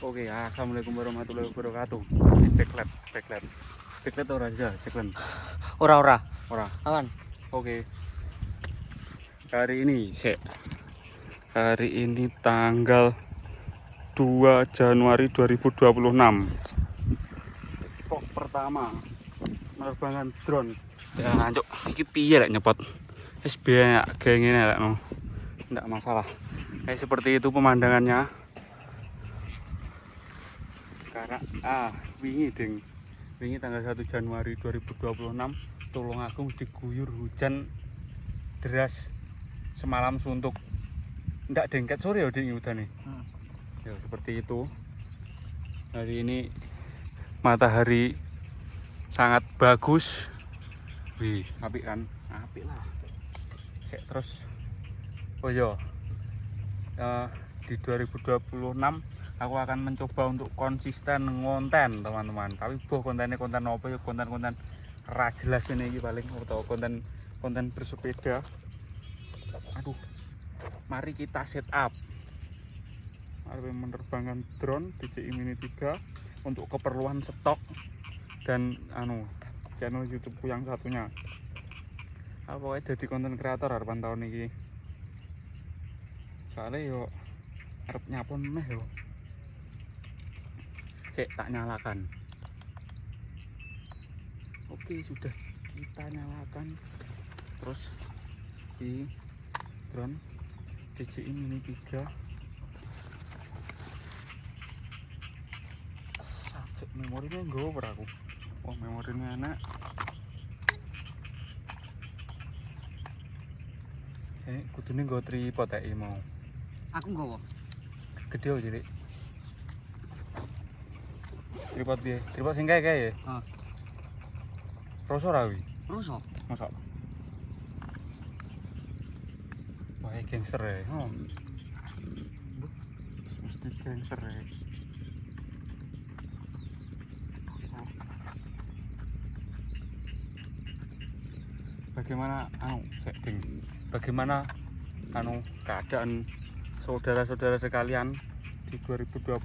Oke, assalamualaikum warahmatullahi wabarakatuh. Backlight ora aja, ceklen. Ora. Ora. Aman. Oke. Hari ini tanggal 2 Januari 2026. Vlog pertama penerbangan drone. Ya, anjuk, iki piye lek nyepot? Wis biaya kayak ngene lek no. Enggak masalah. Seperti itu pemandangannya. Karena wingi tanggal 1 Januari 2026 Tulungagung diguyur hujan deras semalam suntuk. Ndak dengket sore ya ding udane. Ya seperti itu. Hari ini matahari sangat bagus. Wih, apik kan? Apik lah. Terus oh iya. Di 2026 aku akan mencoba untuk konsisten ngonten teman-teman, tapi kontennya konten apa ya, konten-konten ra jelas ini paling, atau konten bersepeda. Aduh, mari kita set up menerbangkan drone DJI Mini 3 untuk keperluan stok dan channel YouTubeku yang satunya. Pokoknya jadi konten kreator harapan tahun ini, soalnya yo arep nyapon meh yo. Tak nyalakan. Oke, sudah kita nyalakan. Terus di drone DJI Mini 3. Sajek memorinya nggo ora aku. Oh, memorinya enak. Kudune nggo tripod mau. Aku nggawa. Gede ojo, Dik. Tripod piye? Tripod sing kae ya? Heeh. Roso ra wi? Rusak. Mosok. Wah, gangster ya. Oh. Mesti gangster ya. Bagaimana bagaimana keadaan saudara-saudara sekalian di 2026?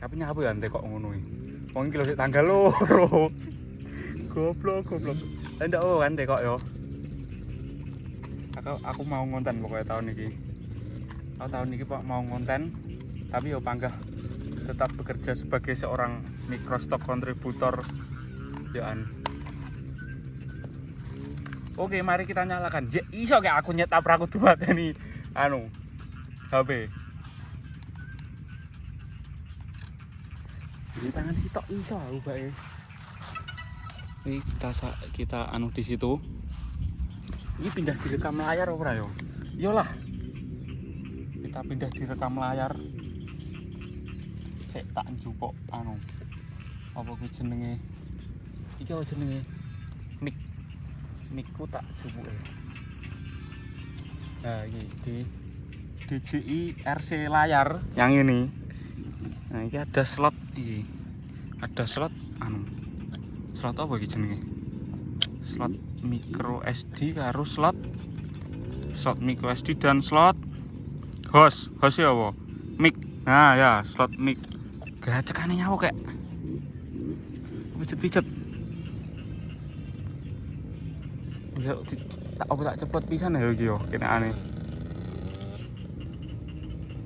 Tapi nyapa ya ente kok ngono iki. Wong iki lho sik tanggal loro. Goblok. Ndak ente kok yo. Aku mau ngonten pokoknya tahun ini. Tahun ini Pak mau ngonten, tapi yo panggah tetap bekerja sebagai seorang microstock kontributor yaan. Oke, mari kita nyalakan. Iso kayak aku nyetak aku buat ini HP. Di tangan sitok iso aku bae. Ini kita di situ. Ini pindah direkam layar ora yo? Iyalah. Kita pindah direkam layar. Tak njupuk apa ku jenenge? Iki apa jenenge? Mikku tak jupuk. Nah, ini di DJI RC layar yang ini. Nah, ini ada slot iki. Ada slot slot apa iki jenenge? Slot micro SD karo slot micro SD dan slot host ya apa? Mic. Nah, ya, slot mic. Gacekane nyawa kek. Pijet. Ya tak cepet pisan ya iki yo kenekane.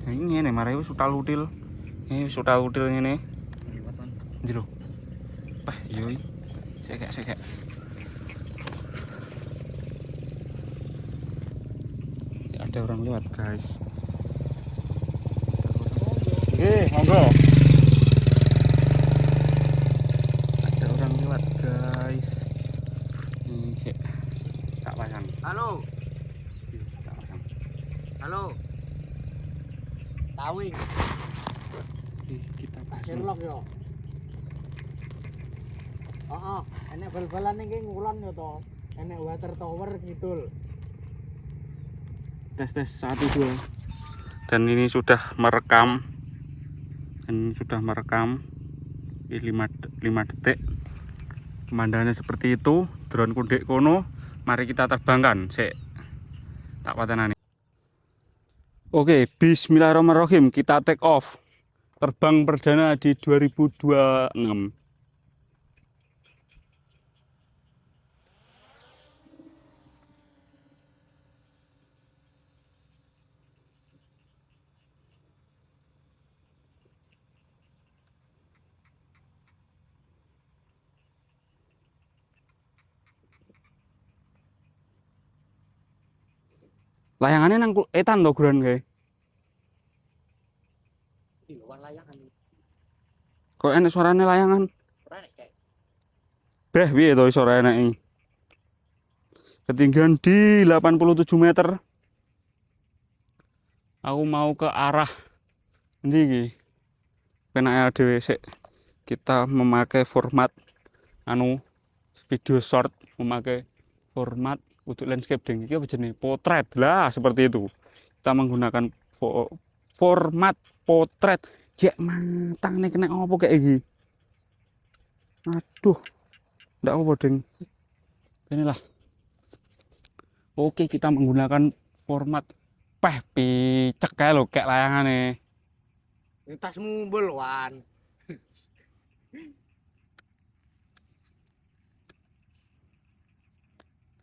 Nah, ini ngene mare wis utal-util. Ini wis utal-util ngene. Ndi lho. Pah, yo iki. Sekek. Ada orang lewat, guys. Monggo. Ada orang lewat, guys. Ini sik. Tak pasang. Halo. Tak pasang. Halo. Tawing. Kita pasang. Sherlock yo. Enek bal-balan iki ngulon yo to. Enek water tower kidul. Tes 1 2. Dan ini sudah merekam. Ini 5 detik. Pemandangannya seperti itu. Drone kudek kono. Mari kita terbangkan. Tak patenane. Oke, bismillahirrahmanirrahim. Kita take off. terbang perdana di 2026. Layangannya nang etan to guran kae. Di luar layangan. Kok enek suarane layangan? Ora nek kayak Beh, piye to iso ora enek iki? Ketinggian di 87 meter. Aku mau ke arah ndi iki? Penake dhewe sik. Kita memakai format anu video short, memakai format untuk landscape ding iki apa jenenge? Potret. Lah, seperti itu. Kita menggunakan format potret. Ya matang nih kena apa kayak iki? Aduh. Ndak apa ding. Inilah. Oke, kita menggunakan format picek kae lho kayak layangane. tasmu bolwan.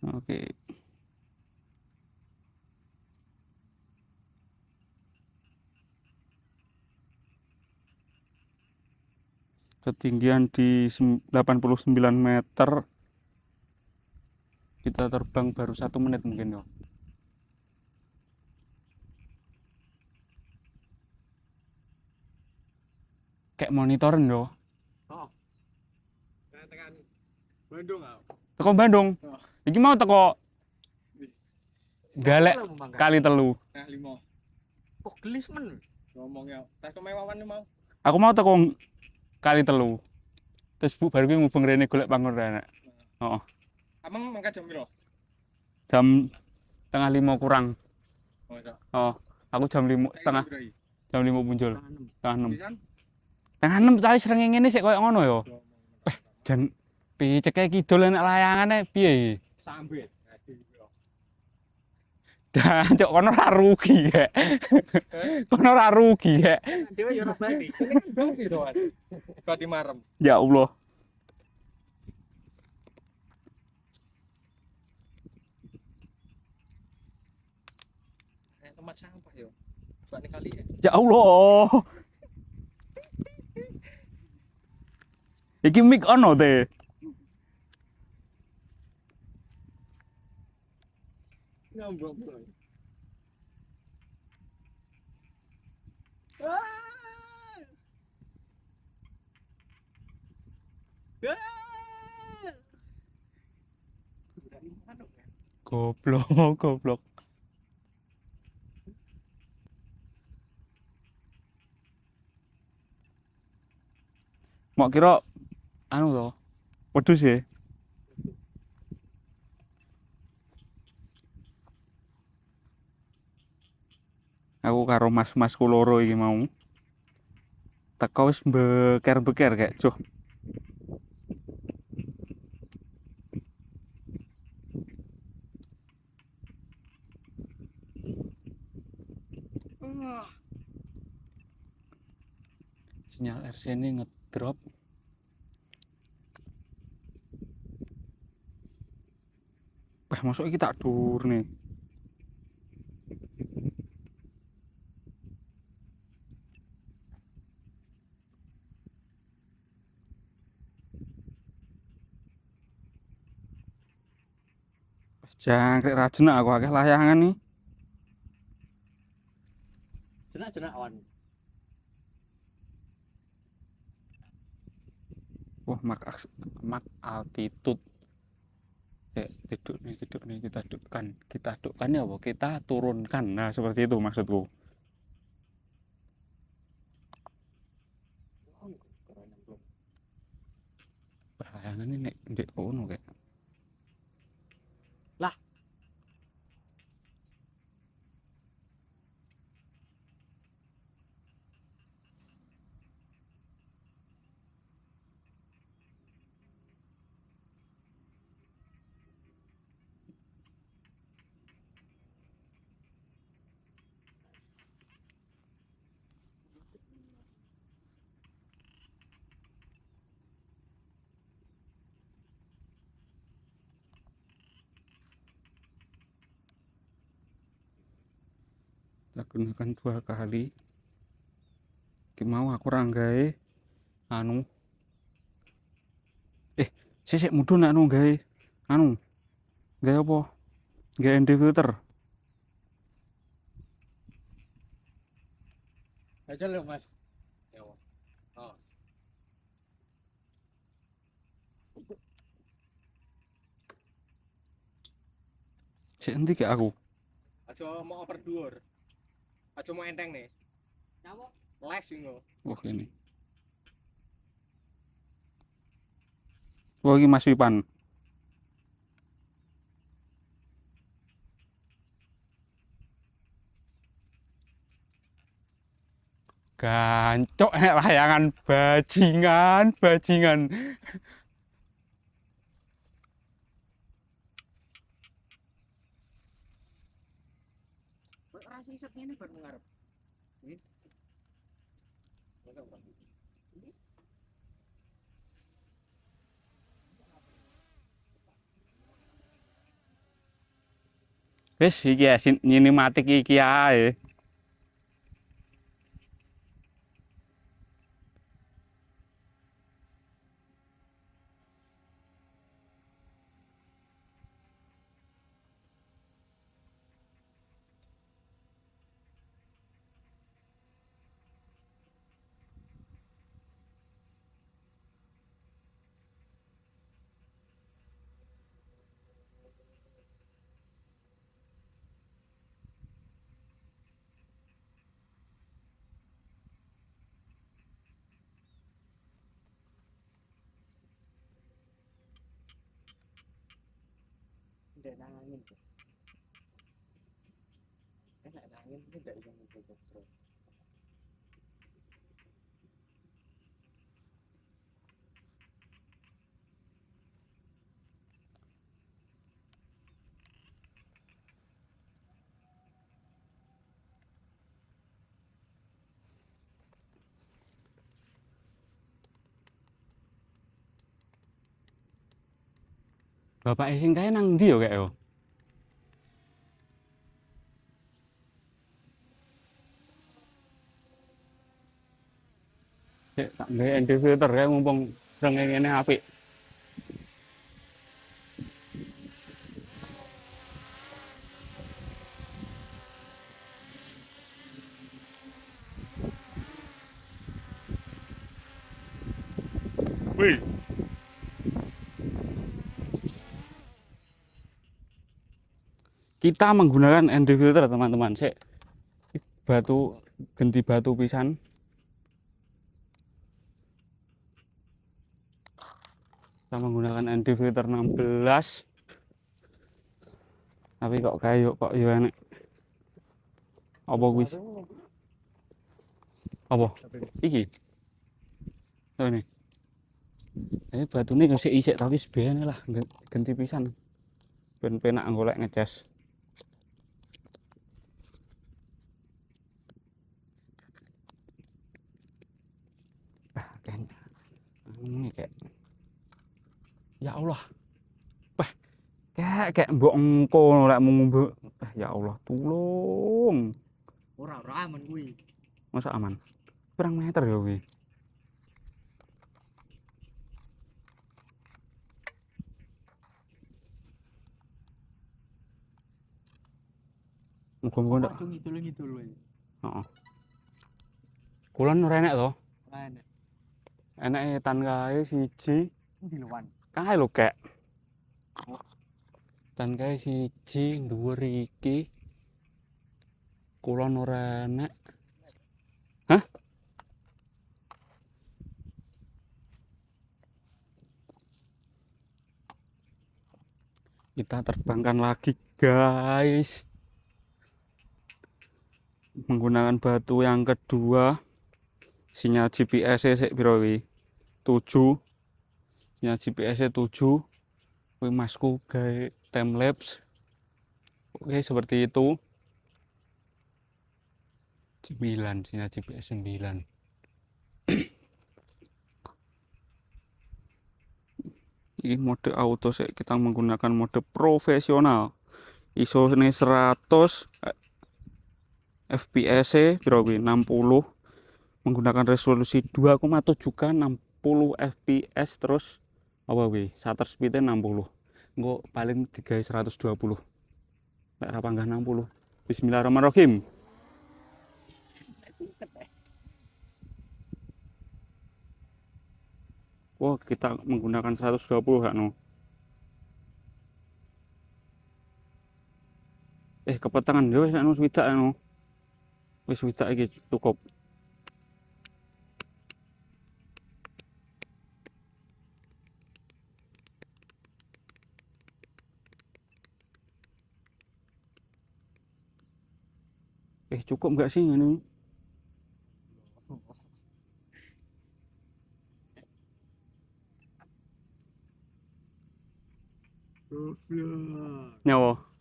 Oke. Ketinggian di 89 meter. Kita terbang baru 1 menit mungkin yo. Kayak monitoren yo. Oh. Tekan Bandung ah. Teko Bandung. Oh. Iki mau teko Galek kali telu. Nah, 5. Kok gelis men? Ngomong ya. Tas kemewawan mau. Aku mau teko kali telu. Terus bu baru ki ngubeng rene golek panggon rene. Heeh. Amang mangkat jam piro? Jam setengah 5 kurang. Oh, iya. Oh, aku jam 5 setengah. Jam 5 muncul. Setengah 6. Pisan? Setengah 6 tapi srengenge ngene sik koyo ngono yo. Jan piceke kidul enek layangane piye iki? Sambit. Dan cok kono ora rugi kek. Kono ora rugi kek. Dewe yo ora bali. Ini kan bali to, Mas. Badi marem. Ya Allah. Tempat sampah yo. Bak kali ya. Ya Allah. Iki mic ono te. Ngambok. Goblok, goblok. Mau kira anu to. Wedhus ya. Aku karo mas-masku loro iki mau. Teko wis beker-beker kayak cuh. Sinyal RC ini ngedrop. Masuk iki tak dur nih. Jangkrik rajin aku akeh layangan nih. Jenak-jenak awan. Wah, mak altitude. Duduk nih kita dudukkan ya apa? Kita turunkan. Nah, seperti itu maksudku. Layangan ini nek ndek kono kayak. Lah. kita gunakan 2 kali. Iki mau aku ranggae anu sik mudhun anu gawe anu gawe apa gawe ND filter. Aja lho Mas. Ya. Oh. Sik endi gak aku Aja mau over dhuwur. Aja mau enteng nih. Nyawa. Les ngono. wah ini wah iki Mas Wipan gancok layangan bajingan Kok rasa iset ngene bar ngarep. Ini. wis iki ya sinematik iki ae. Ndek nangin. Enak nangin iki ndak iso ngecek terus. Bapak sing kae nang ndi yo kek yo? Sik tak gawe ND filter kae mumpung renge ngene apik. Wih. Kita menggunakan ND filter teman-teman. Sik batu ganti batu pisan. Kita menggunakan ND filter 16. Tapi kok kayu kok yo enek. Apa kuwi? Apa? Iki. Oh ini. Batune yo sik isik tapi sebene lah ganti pisan. Ben penak golek ngecas. Kayaknya ini kayak ya Allah. Wah, kayak mbok engko lek mung ya Allah, tulung. Ora aman kuwi. Masa aman? Berang meter ya kuwi. Muga-muga ndak. Ngidul-ngidul wae. Heeh. Kulon ora enek to? Ora enak. Enake tan kae siji. Ndi luwan. Kae lho kek. Tan kae siji dhuwur iki. Kulon ora enek. Hah? Kita terbangkan lagi, guys. Menggunakan batu yang kedua. Sinyal GPS-nya sik piro iki? 7. Sinyal GPS-nya 7. Kuwi masku gawe time lapse. Oke, seperti itu. 9, sinyal GPS 9. Ini mode auto sih, kita menggunakan mode profesional. ISO ini 100 FPS piro kuwi 60 menggunakan resolusi 2,7K 60 fps terus apa kuwi shutter speed 60 engko paling digawe 120 lek ra panggah 60. Bismillahirrahmanirrahim. Wah, kita menggunakan 120 kan no. Kepetangan yo wis anu swidak anu. Wis swidak iki cukup. Cukup enggak sih ini? Nyawa.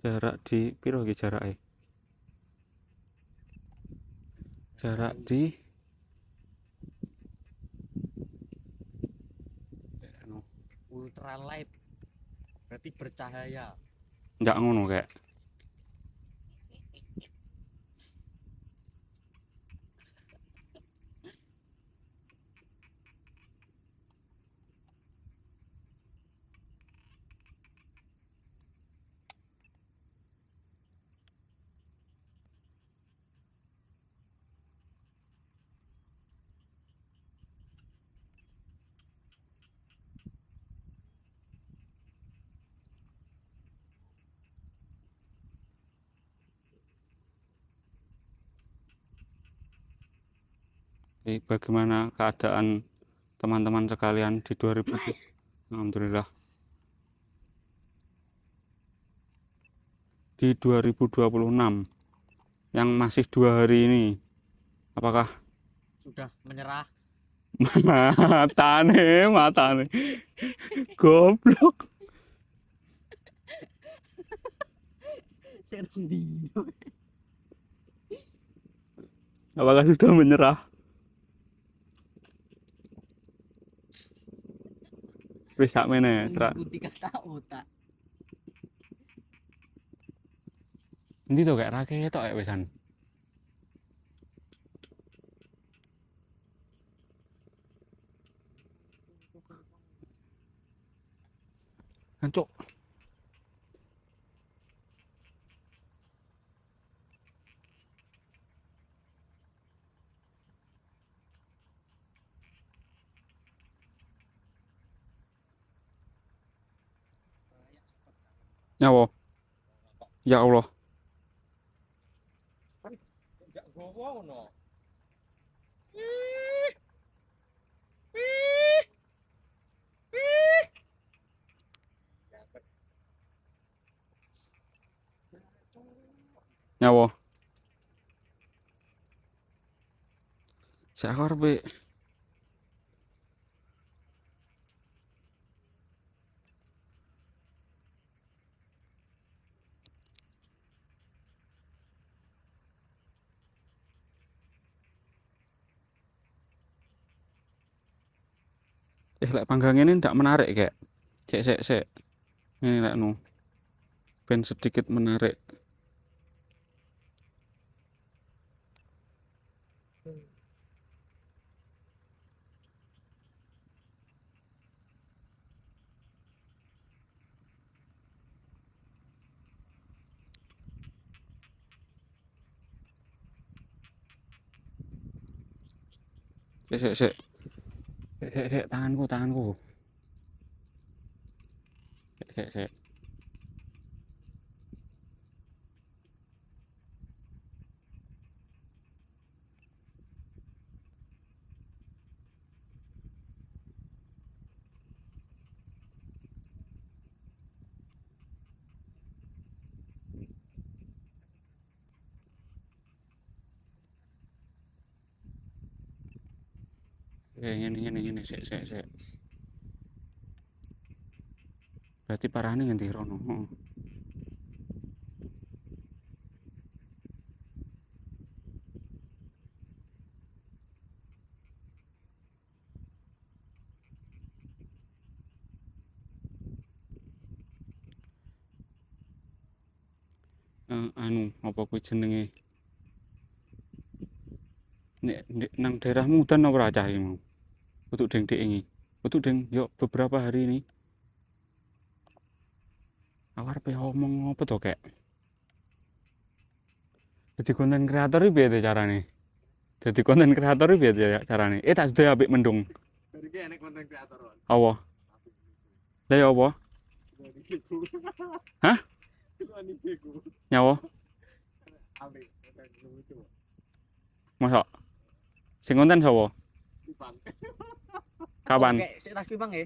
Jarak di piro iki jarake? Jarak di Ultralight berarti bercahaya. enggak ngono kayak. Bagaimana keadaan teman-teman sekalian di 2000? Alhamdulillah. Di 2026 yang masih 2 hari ini, apakah Sudah menyerah. matane goblok, apakah sudah menyerah? Wis sakmene Mengikuti kata otak. endi to kayak ra ketok kayak wisan. Ancuk. Nyawa. Ya Allah. Enggak gowo no. Nyawa. Saya arepe lek panggang ini ndak menarik kayak. Sek. Ini lek nu. Ben sedikit menarik. Sek. Tanganku. Sek. ngene sik. Berarti parahane ngendi rono? Heeh. Anu apa kuwi jenenge? Nek nang daerahmu udan apa ora cah iki mau? Untuk deng-dek ini. Untuk deng yo beberapa hari ini. Aku arep ngomong apa to, Kek? Jadi konten kreator iki piye carane? Jadi konten kreator iki piye carane? Tak sudah apik mendung. Dari ki enek konten kreator. Apa? Lah ya apa? Hah? Nyawa? Masa? Sing konten sapa? Kapan? Oke, sik tas Bang ya.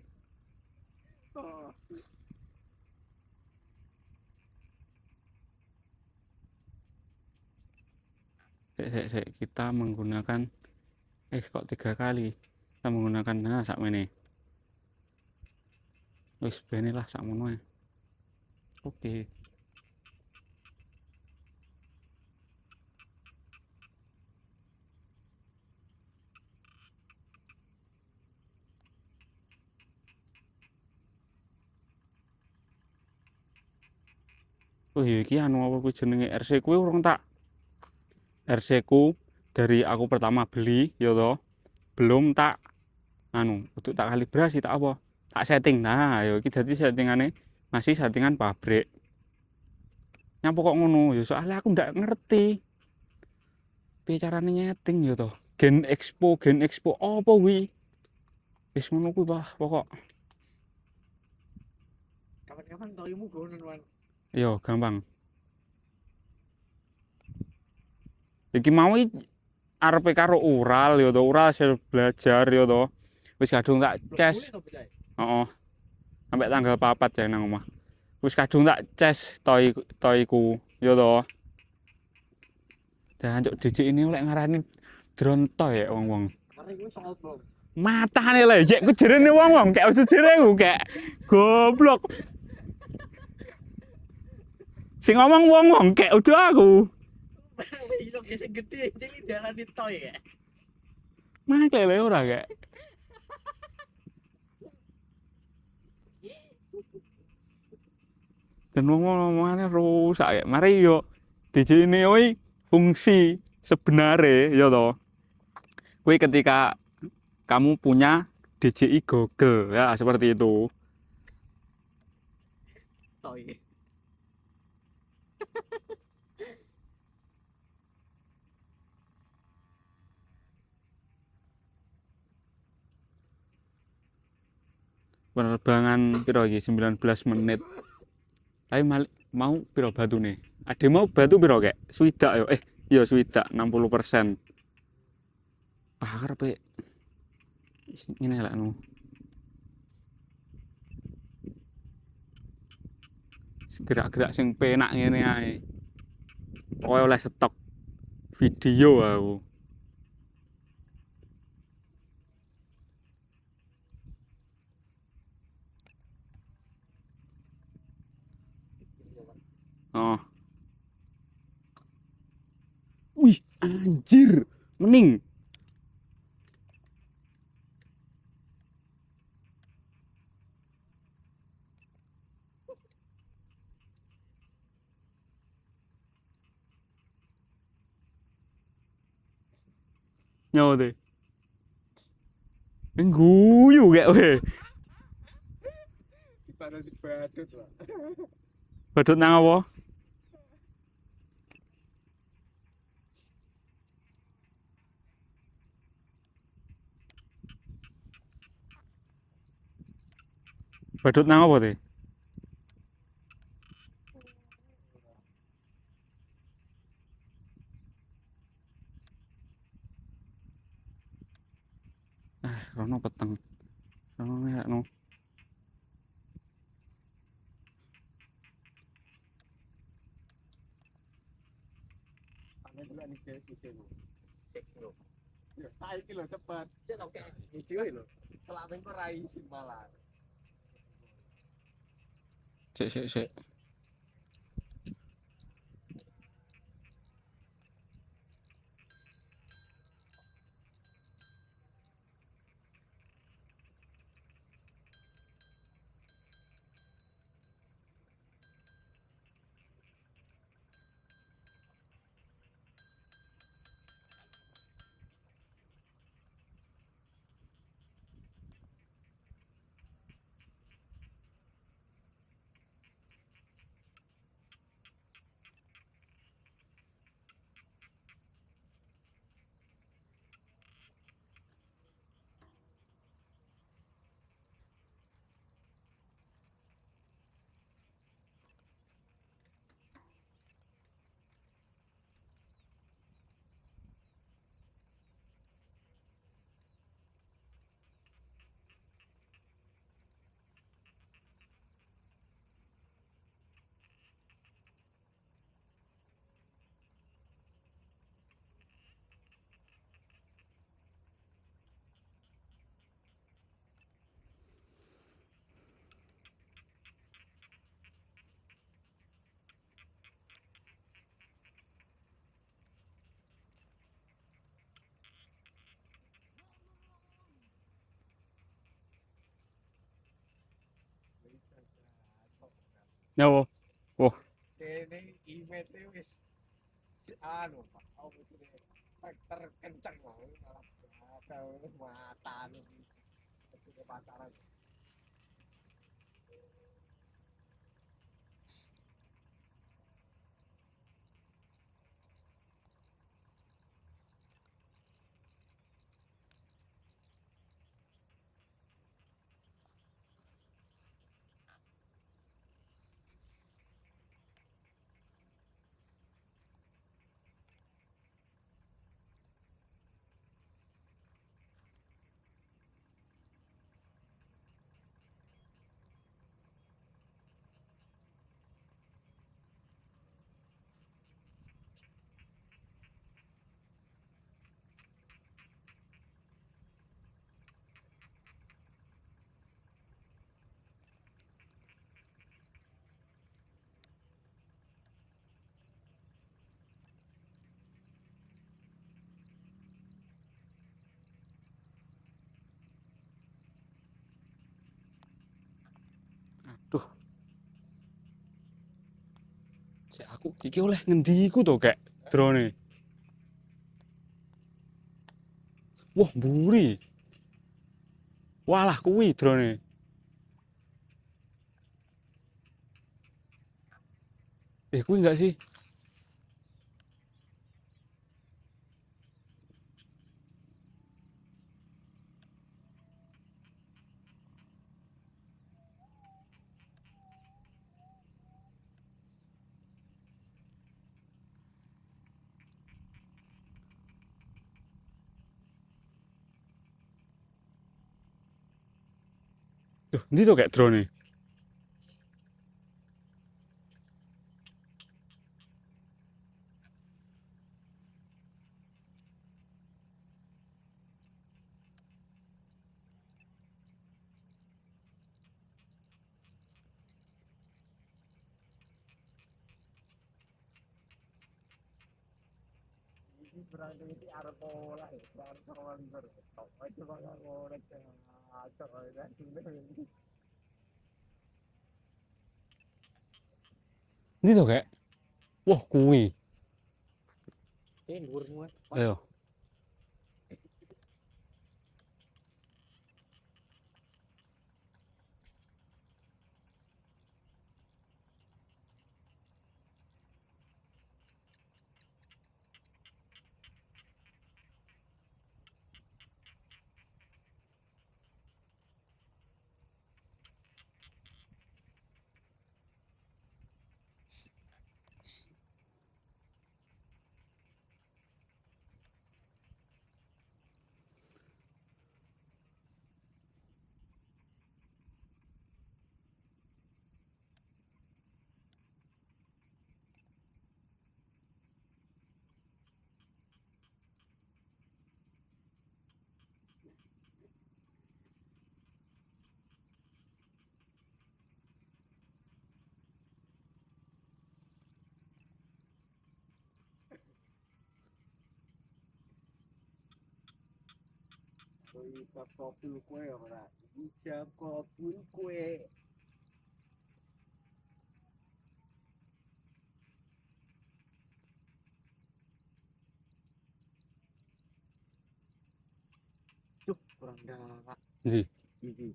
Sik. Kita menggunakan kok 3 kali. Kita menggunakan sakmene. Wis bene lah sakmono ae. Oke. Oh iya iki anu apa kuwi jenenge RC kuwi urung tak RC ku dari aku pertama beli ya toh. Belum tak anu untuk tak kalibrasi tak apa? Tak setting. Nah, ya iki dadi settingane masih settingan pabrik. Nyapa kok ngono? Ya soalnya aku ndak ngerti. Piye carane nyeting ya toh? Gen Expo apa kuwi? Wis ngono kuwi Pak, pokok. Kapan-kapan toimu gonon wan. Yo gampang. Iki mau arepe karo Ural ya to, Ural hasil belajar ya to. Wis kadung tak ces. Heeh. Sampai tanggal 4 ya nang omah. Wis kadung tak ces toiku ya to. Dan cuk DJ ini oleh ngarani drone toy ya wong-wong. Mari kuwi soal bom. Matane lho, jek ku jerene wong-wong kayak ojo jerengku kayak goblok. Sing ngomong wong-wong kayak udah aku. Iso gesek gede cilik diarani toy ya. Makle lho ora kayak. Dan ngomong-ngomongane rusak ya. Mari yo DJ ini oi fungsi sebenarnya ya toh. Kuwi ketika kamu punya DJI Google ya seperti itu. Toy. Penerbangan piro iki 19 menit. Tapi mau piro batune? Ade mau batu piro kek? Swidak yo. Iya swidak 60%. Karepe ngene lek anu. Gerak-gerak sing penak ngene ae. Pokoke oleh stok video aku. Oh. Wih, anjir. Mending. Nyawa deh. Guyu kayak weh. Dibadut dibadut lah. Badut nang apa? Badut nang apa deh? Rono peteng. Rono ya no. Ana dulu nih cek lho. Saiki lho cepet. Cek tau kayak video lho. Selama ini rai isin malah. Sik. Nyawo. Wah, Ini image wis si anu Pak. Oh itu deh. Terkencang loh malah ada mata nih. Itu pacaran. aduh. Cek aku iki oleh ngendi iku to, Kek? Drone. Wah, mburi. Walah kuwi drone. Kuwi enggak sih? Duh, ndi to, Kek, drone? Ini berarti ini arep pola ya. Arep pola liver. Aja bang ngorek. Acok ya. Ndi to, Kek? Wah, kuwi. Dhuwur muat. Ayo. ijab kabul kue ora. Ijab kabul kue. Cuk, kurang darah. Ndi? Iki.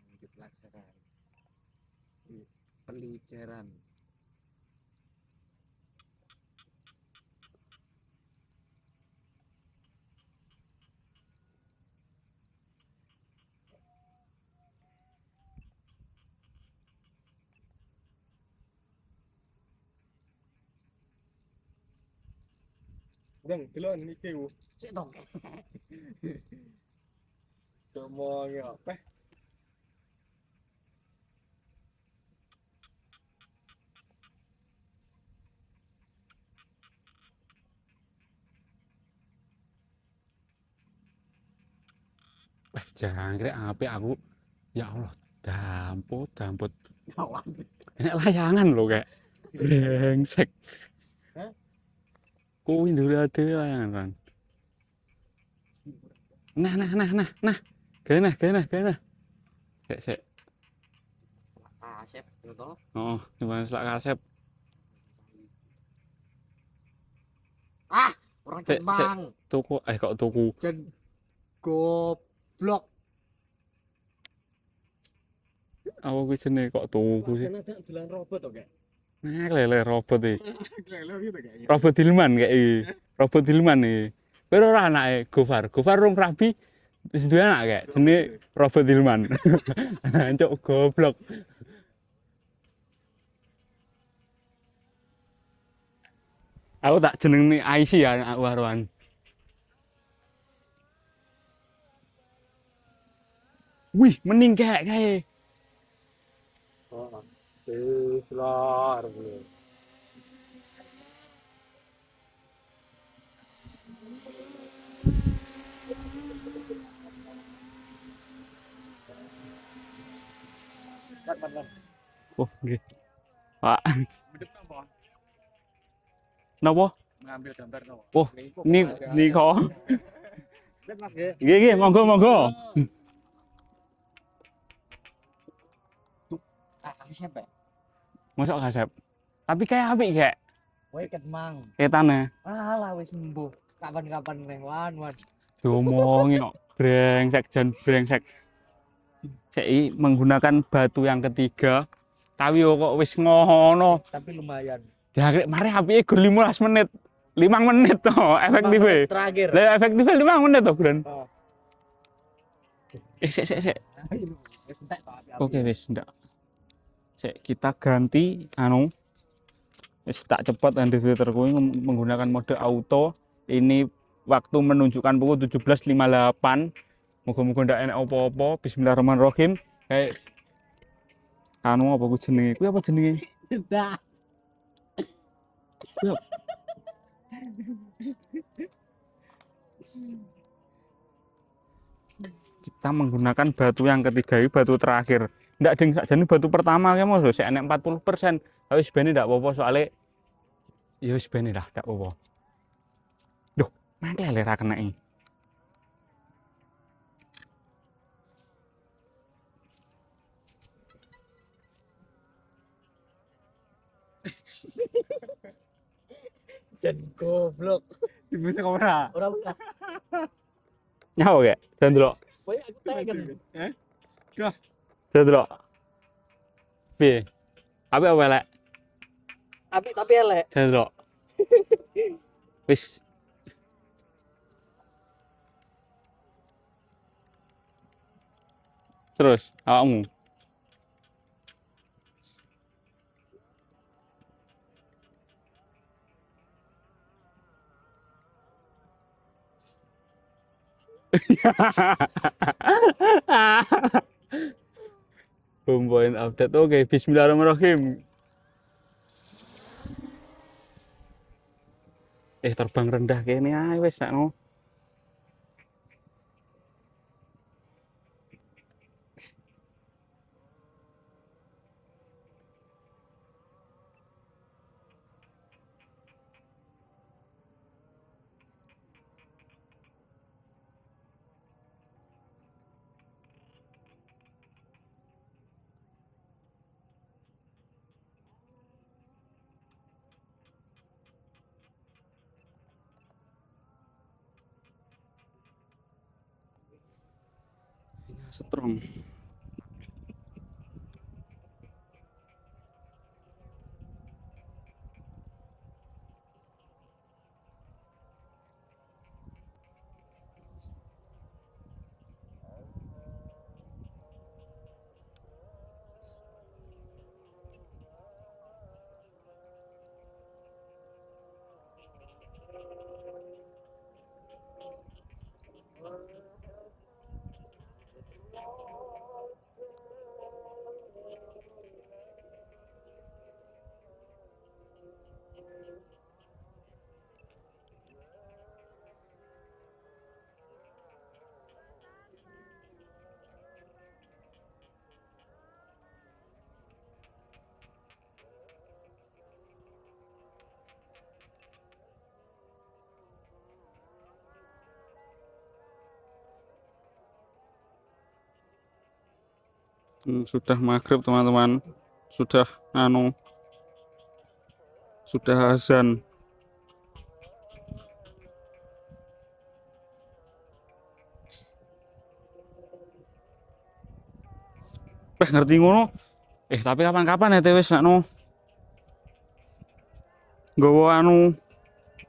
Ini pelajaran. Ini pelajaran. Bang, delon iki ku. Sik dong. Ngomong apa? Jangkrik apik aku. Ya Allah, damput. Kawan. Enak layangan lho kayak. Brengsek. Hah? Kuwi ndure ade layangan kan. Nah. Kene. Sik. Ah, chef gitu. Oh, gimana selak kasep. Ah, orang Sik. Kemang. Tuku kok tuku. Jen goblok. Apa kuwi jenenge kok tuku sih? Ada dolan robot to, Kak? Nah, lele robot iki. Lele gitu kayak. Robot Dilman kayak iki. Robot Dilman iki. Kowe ora anake Gofar. Gofar rong rabi wis duwe anak kayak jenenge Robot Dilman. Cuk goblok. Aku tak jenengi Aisy ya aku Arwan. Wih, mending kayak. Oh. Selor bro. Kan. Oh, nggih. Pak, Medep apa? napa? Ngambil gambar no. Oh, ini kok. Lihat Mas ya. Nggih, monggo. Ah, siapa? Mosok kasep. Tapi kayak apik kayak Woi Kemang. ketane. Alah wis sembuh. Kapan-kapan nih wan. Diomongi kok brengsek. Seki menggunakan batu yang ketiga. Tapi kok wis ngono. Tapi lumayan. Jangkrik mari apike gur 15 menit. 5 menit to efektif. Terakhir. Lah efektif 5 menit to, Bro. Oh. Sik. Wis entek to api-api. Oke, wis ndak. Sik kita ganti wis tak cepet individu kuwi menggunakan mode auto. Ini waktu menunjukkan pukul 17.58. Moga-moga ndak enak apa-apa. Bismillahirrahmanirrahim. Kayak apa ku jenenge? Kuwi apa jenenge? Dah. Kuwi apa? Kita menggunakan batu yang ketiga, ini batu terakhir. Ndak ding sakjane batu pertama ki mos sik enek 40%. Tapi wis bene ndak apa-apa soalnya ya wis bene lah ndak apa-apa. Duh, mangkel ra keneki. Jen goblok. Bisa kamera. Ora buka. Nyawa gak? Dan delok. Woi aku teken. Dan delok. Piye? Apa elek? Api tapi elek. Dan delok. Wis. Terus awakmu. Point update. Oke, bismillahirrahmanirrahim. Terbang rendah kene ae wis sakno. Strong. Sudah maghrib teman-teman, sudah sudah azan. Ngerti ngono. Tapi kapan-kapan ya wis nak nggawa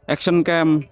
action cam.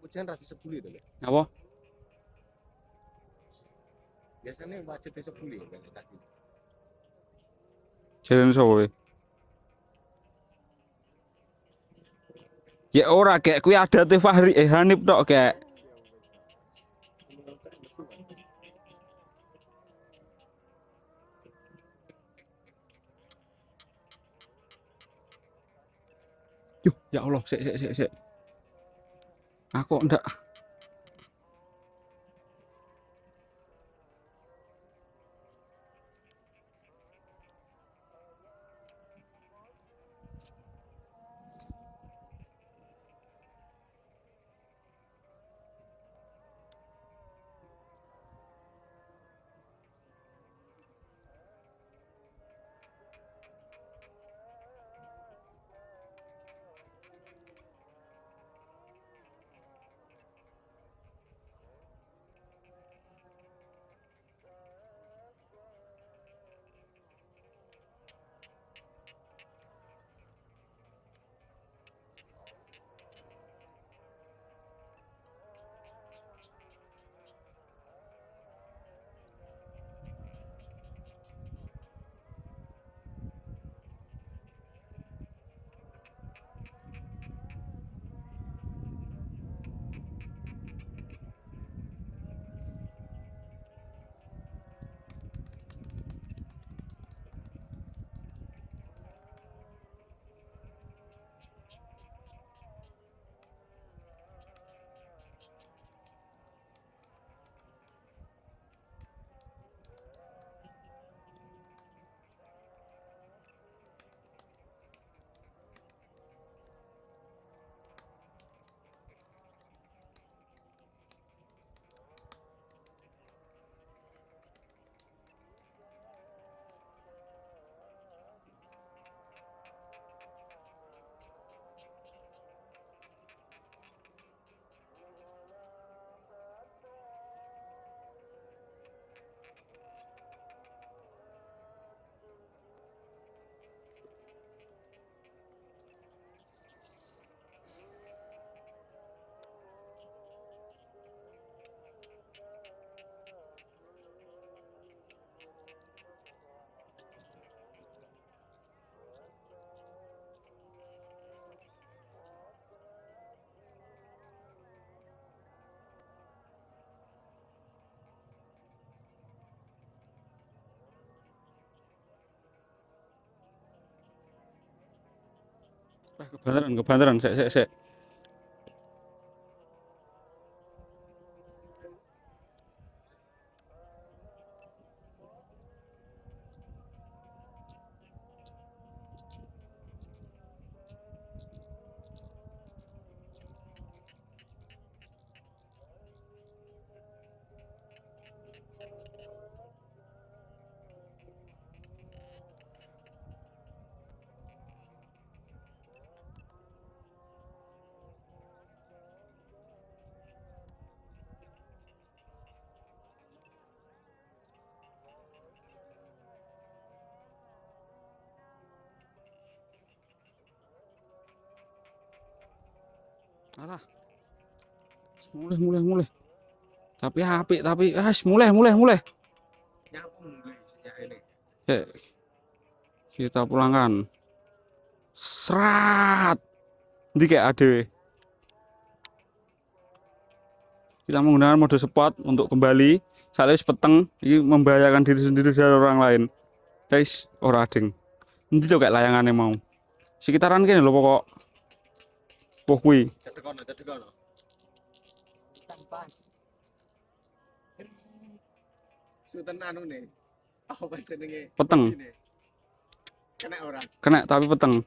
Hujan rati sebuli itu. Apa? Biasanya budgetnya sebuli kan tadi. Jarene sapa kowe? Ya ora kayak kuwi adate Fahri Hanif tok kayak. Yuh, ya Allah, sik. Aku ndak. Kebanteran, sik. Alah. Mulai. Tapi apik, mulai. Nyambung gue sejak ini. Oke, kita pulangkan. Serat. Nanti kayak ADW. Kita menggunakan mode spot untuk kembali. Soalnya peteng, ini membahayakan diri sendiri dan orang lain. Guys, ora ading. Nanti tuh kayak layangannya mau. Sekitaran kene lho pokok. Poh kuwi. Cedekono. Tanpa. Sultan anu nih. Apa jenenge? Peteng. Kena ora? Kena tapi peteng.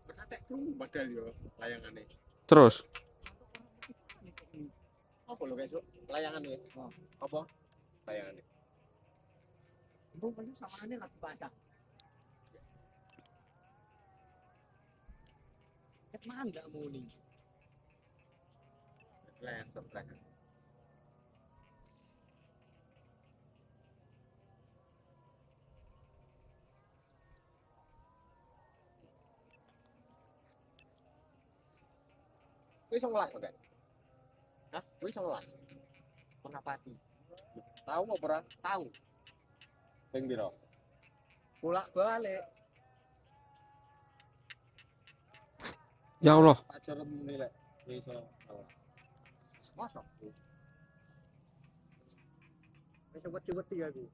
Kenatek krungu padahal yo layangane. Terus Apa lo guys? Layangane. Apa? Layangane. Itu kan samaannya lagi baca. Ket mana enggak mau nih? Layang sebelah. Wis ngelas kok. Hah? Wis ngelas. Penapati. Tahu apa ora? Tahu. Ping piro? Bolak-balik. ya Allah. Ajaran nilai. Iso. Mosok. Wis cepet-cepet aku.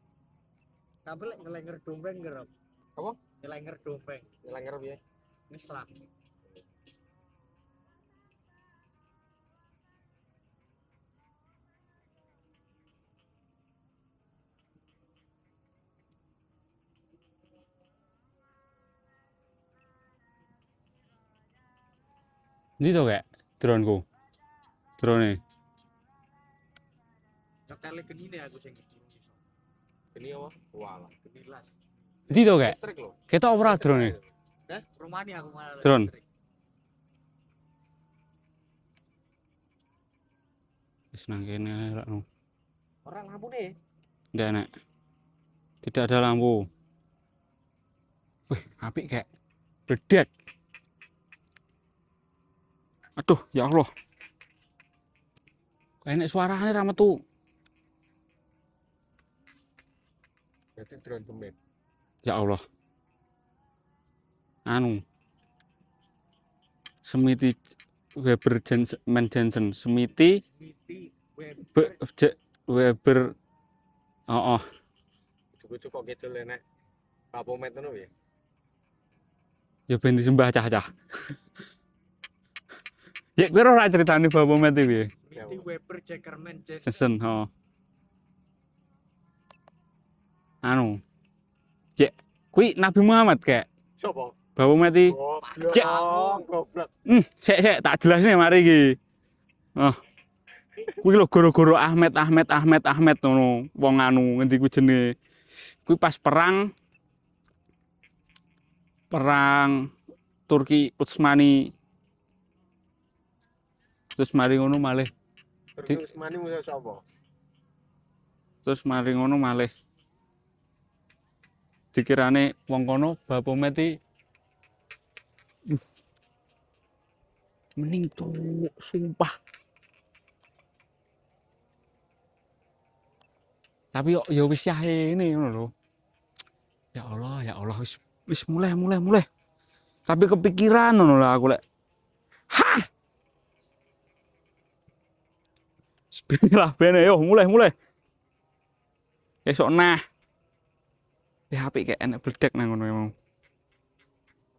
Kabel ngelenger dompeng ngerep. Apa? Ngelenger dompeng. Ngelang piye? Wis lah. Ini tuh kayak drone-ku. Drone. Cokele genine aku sing Ini apa? Walah. genilas. Ini tuh kayak Listrik lho. kita ora drone. Rumahnya aku malah Drone. listrik. Wis nang kene ra no. Orang lampu deh. Ndak enak. Tidak ada lampu. Wih, apik kayak bedet. Aduh, ya Allah. Enek suaranya ra metu. Berarti drone kemen. Ya Allah. Anu. Semiti Weber Jensen, Semiti Miti web. Weber. Oh. Cukup gitu lho nek. Kapomet ngono ya. Ya ben disembah cah-cah. Ya kowe ora critane Bapomet iki piye? Miti Weber Jackerman Jensen, oh. Anu. Ya, kuwi Nabi Muhammad kayak Sopo? Bapomet iki. Cek. Goblok. Sik tak jelasne mari iki. Oh. Kuwi lho goro-goro Ahmed ngono. Wong anu ngendi ku jenenge. Kuwi pas perang Turki Utsmani. Terus mari ngono malih. Terus mani musuh sapa? Terus mari ngono malih. Dikirane wong kono Bapomet iki mending cuk, sumpah. Tapi ya wis yae ini ngono lho. Ya Allah, wis mulai. Tapi kepikiran ngono lah aku lek. Hah. Bismillah bene yo mulai. Esok nah. Ya apik kayak enak bledek nang ngono emang.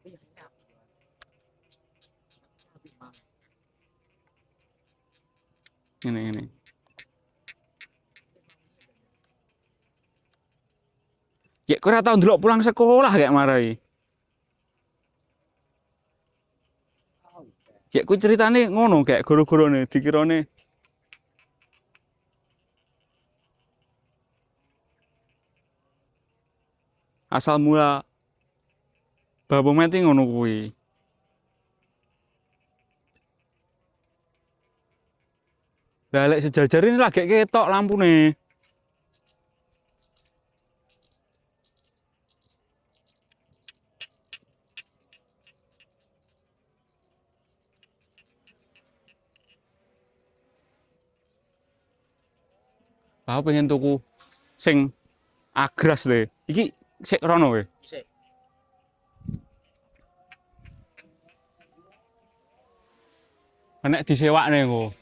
Iya, enak. Tapi mang. Ngene. Ya kowe ora tau ndelok pulang sekolah kayak marai. Tahu. Ya kuwi ceritane ngono kayak goro-gorone dikirane asal mula Baphomet ngono kuwi. Lah lek sejajar ini lagi ketok lampune. Aku pengen tuku sing agras deh. Iki sik rono we. Sik. Nek disewakne engko.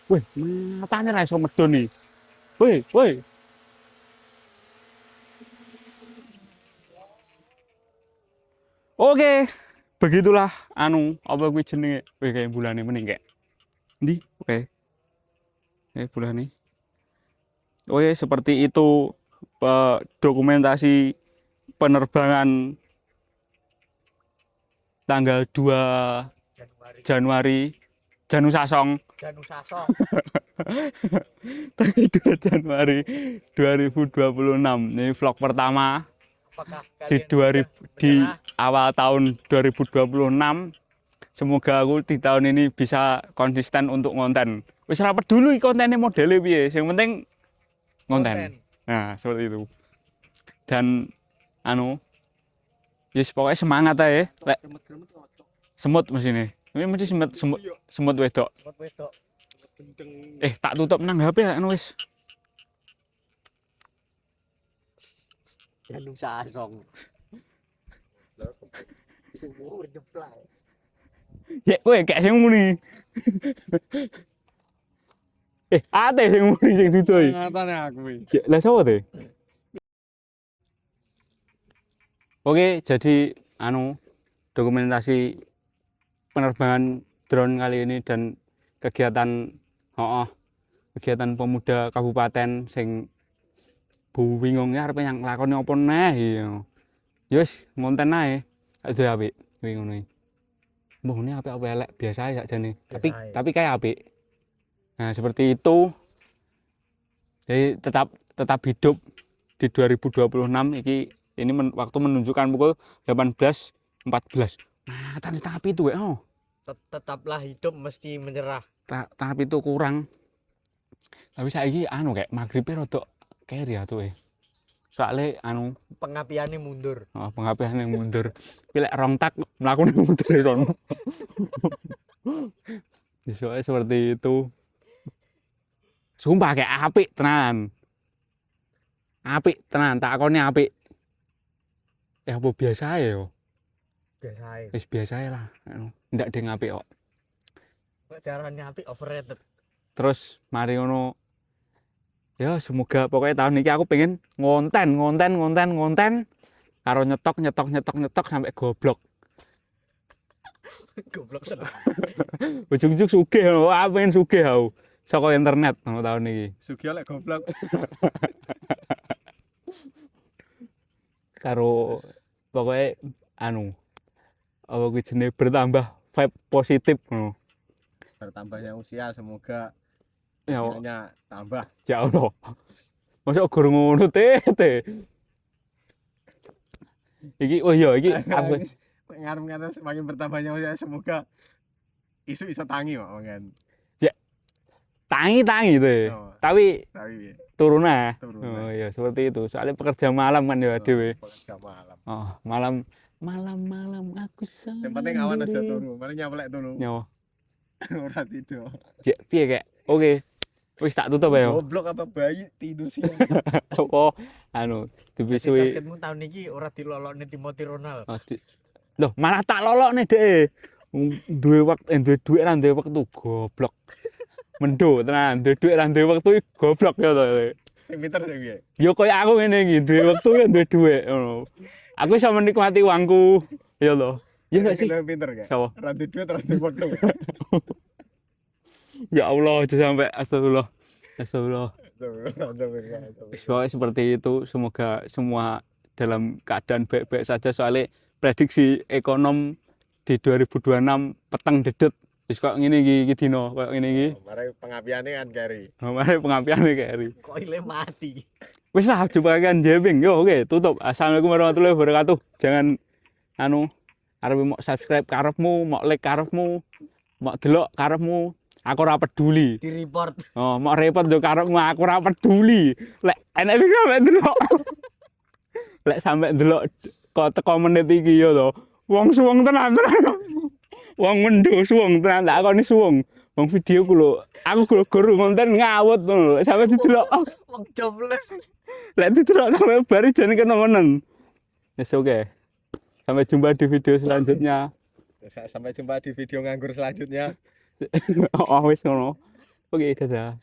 Wih, matane ra iso medun nih. Wih. Oke, begitulah apa kuwi jenenge? Wih, kayak bulane meneh kayak. Ndi? Oke. Bulane. Oke, seperti itu dokumentasi penerbangan tanggal 2 Januari. Januari Janu Sasong Janu Sasong. tanggal 2 Januari 2026. Ini vlog pertama Apakah di kalian 2000 di menyerah? awal tahun 2026. Semoga aku di tahun ini bisa konsisten untuk konten. Wis ora peduli kontennya modelnya piye, yang penting konten. Nah, seperti itu. Dan yes pokoknya semangat aja. Lek Gemet-gemet kocok. semut mesine. Ini mesti semut wedok. Buat wedok. Gendeng. Tak tutup nang HP ya wis. Janu Sasong. Semua jeplak. Ya kowe kayak sing muni. Ate sing muni sing didoi. Ngatane aku iki. Ya, lah sapa teh? Oke, jadi dokumentasi penerbangan drone kali ini dan kegiatan pemuda kabupaten sing bingungnya arep yang nglakoni apa neh ya. Ya wis ngonten ae. Aja apik kuwi ngono iki. Mbah ini apik apa elek biasa ae sakjane. Tapi kayak apik. Nah, seperti itu. Jadi tetap hidup di 2026 ini waktu menunjukkan pukul 18.14. Nah, tadi tahap itu Tetaplah hidup mesti menyerah. tahap itu kurang. Tapi saiki kayak maghribe rodok keri atuke. Soale Pengapiannya mundur. pengapian yang mundur. Pilek rong tak mlaku nang mundur rono. Soalnya seperti itu. Sumpah kayak apik tenan. Apik tenan, takone apik. Apa biasa ae yo. Biasa aja. Wis biasa ae lah. Ndak deng apik kok. Darahnya api overrated. Terus mari ngono. Ya semoga pokoknya tahun ini aku pengen ngonten karo nyetok sampai goblok. Goblok seneng. Ujung-ujung sugih, pengen sugih aku. Saka internet tahun ini. Sugih lek goblok. Karo pokoknya apa kuwi jenenge bertambah vibe positif ngono. Bertambahnya usia semoga Ya usianya tambah. ya Allah. Masa gur ngono tete. Iki aku Ngarep-ngarep semakin bertambahnya usia semoga isu iso tangi kok kan. tangi teh. Oh. Tapi Tapi turun nah. turun. Oh iya seperti itu. Soalnya pekerja malam kan ya dhewe. Pekerja malam. Oh, malam aku sendiri. Yang penting awan aja turu, mari nyamplek turu. Nyawa. Ora tidur. Jek piye kayak? Oke. Wis tak tutup ya. Goblok apa bayi tidur sih. Apa Jadi dibisui targetmu tahun ini ora dilolokne Timothy Ronaldo. Loh, malah tak lolokne dhek. Duwe waktu duwe dhuwit ra duwe wektu goblok. Mendo tenan, duwe dhuwit ra duwe wektu goblok ya to. Sing pinter sing piye? Ya koyo aku ngene iki, duwe wektu ya duwe dhuwit ngono. Aku iso menikmati uangku, ya to. Ya gak sih? Sing pinter gak? Sapa? Ra duwe duit, ra duwe waktu. Ya Allah, aja sampai astagfirullah. Astagfirullah. Pokoknya seperti itu, semoga semua dalam keadaan baik-baik saja soalnya prediksi ekonom di 2026 peteng dedet. Wis kok ngene iki dino, koyo ngene iki. Mare pengapiane kan Gary. Mare pengapiane Keri. Kok ile mati. Wis lah coba kan jebing. Yo oke, tutup. Assalamualaikum warahmatullahi wabarakatuh. Jangan arep mau subscribe karepmu, mau like karepmu, mau delok karepmu. Aku ora peduli. Di report. Oh, mau repot yo karepmu, aku ora peduli. Lek enek iki sampe delok. Lek sampe delok kok teko menit iki yo to. Wong suwung tenan. Wong mendo suwung tenan tak akoni suwung. Wong video ku lho, aku guru konten ngawut ngono. Sampe didelok. Wong jobless. Lek didelok sampe bari jane kena meneng. Wis oke. Sampai jumpa di video selanjutnya. Sampai jumpa di video nganggur selanjutnya. Oh, wis ngono. Oke, dadah.